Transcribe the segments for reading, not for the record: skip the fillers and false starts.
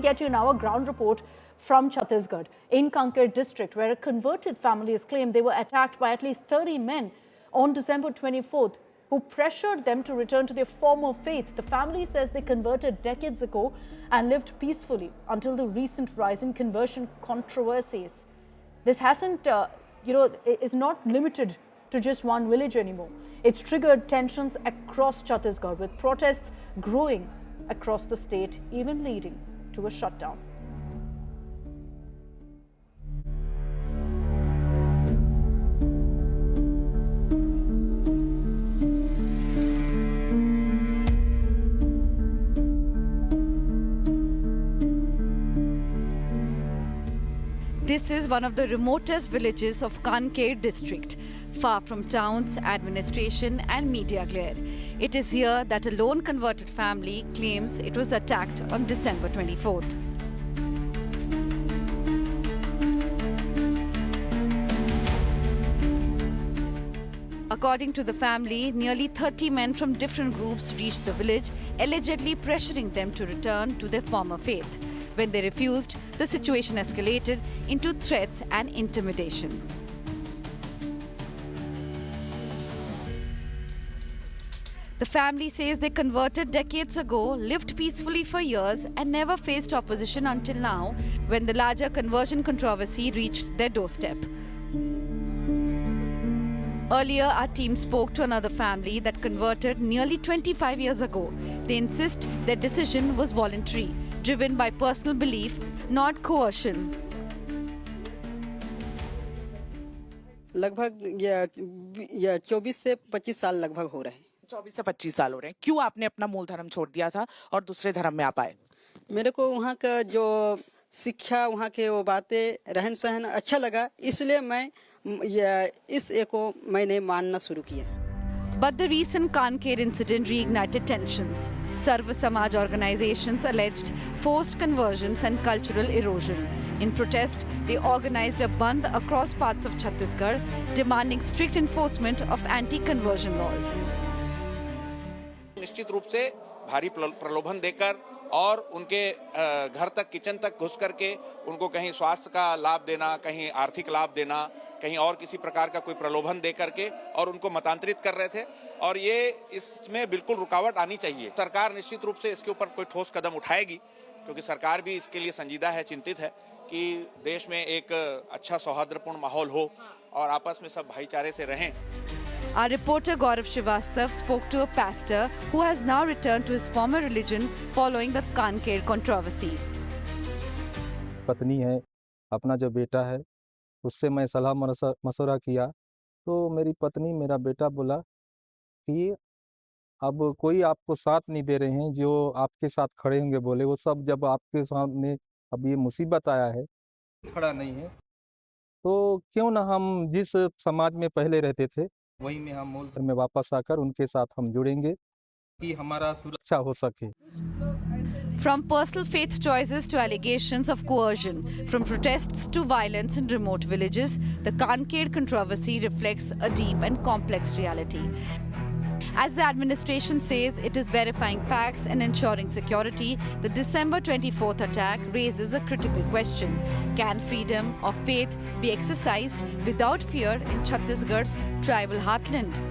get you now a ground report from Chhattisgarh in Kanker district, where a converted family has claimed they were attacked by at least 30 men on December 24th, who pressured them to return to their former faith. The family says they converted decades ago and lived peacefully until the recent rise in conversion controversies. This hasn't, is not limited to just one village anymore. It's triggered tensions across Chhattisgarh, with protests growing across the state, even leading to a shutdown. This is one of the remotest villages of Kanker district, far from towns, administration and media glare. It is here that a lone converted family claims it was attacked on December 24th. According to the family, nearly 30 men from different groups reached the village, allegedly pressuring them to return to their former faith. When they refused, the situation escalated into threats and intimidation. The family says they converted decades ago, lived peacefully for years, and never faced opposition until now, when the larger conversion controversy reached their doorstep. Earlier, our team spoke to another family that converted nearly 25 years ago. They insist their decision was voluntary, driven by personal belief, not coercion. लगभग ये 24 से 25 साल लगभग हो रहे हैं। 24 से 25 साल हो रहे हैं। क्यों आपने अपना मूल धर्म छोड़ दिया था और दूसरे धर्म में आप आए? मेरे को वहाँ का जो शिक्षा, वहाँ के वो बातें, रहन सहन अच्छा लगा, इसलिए मैं इस एको मैंने मानना शुरू किया। But the recent Kanker incident reignited tensions. Sarva Samaj organizations alleged forced conversions and cultural erosion. In protest, they organized a bandh across parts of Chhattisgarh, demanding strict enforcement of anti-conversion laws. निश्चित रूप से भारी प्रलोभन देकर और उनके घर तक, किचन तक घुस करके उनको कहीं स्वास्थ्य का लाभ देना, कहीं आर्थिक लाभ देना, कहीं और किसी प्रकार का कोई प्रलोभन दे करके और उनको मतांतरित कर रहे थे। और ये इसमें बिल्कुल रुकावट आनी चाहिए। सरकार निश्चित रूप से इसके ऊपर कोई ठोस कदम उठाएगी, क्योंकि सरकार भी इसके लिए संजीदा है, चिंतित है कि देश में एक अच्छा सौहार्दपूर्ण माहौल हो और आपस में सब भाईचारे से रहें। Our reporter Gaurav Srivastav spoke to a pastor who has now returned to his former religion following the Kanker controversy. पत्नी है, अपना जो बेटा है, उससे मैं सलाह मशवरा किया, तो मेरी पत्नी, मेरा बेटा बोला कि अब कोई आपको साथ नहीं दे रहे हैं, जो आपके साथ खड़े होंगे, बोले वो सब जब आपके सामने अब ये मुसीबत आया है, खड़ा नहीं है, तो क्यों ना हम जिस समाज में पहले रहते थे वही में हम मूल धर्म में वापस आकर उनके साथ हम जुड़ेंगे कि हमारा सुरक्षा हो सके। From personal faith choices to allegations of coercion, from protests to violence in remote villages, the Kanker controversy reflects a deep and complex reality. As the administration says it is verifying facts and ensuring security, the December 24th attack raises a critical question. Can freedom of faith be exercised without fear in Chhattisgarh's tribal heartland?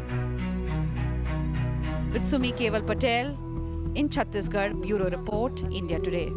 With Sumi Keval Patel, in Chhattisgarh, Bureau Report, India Today.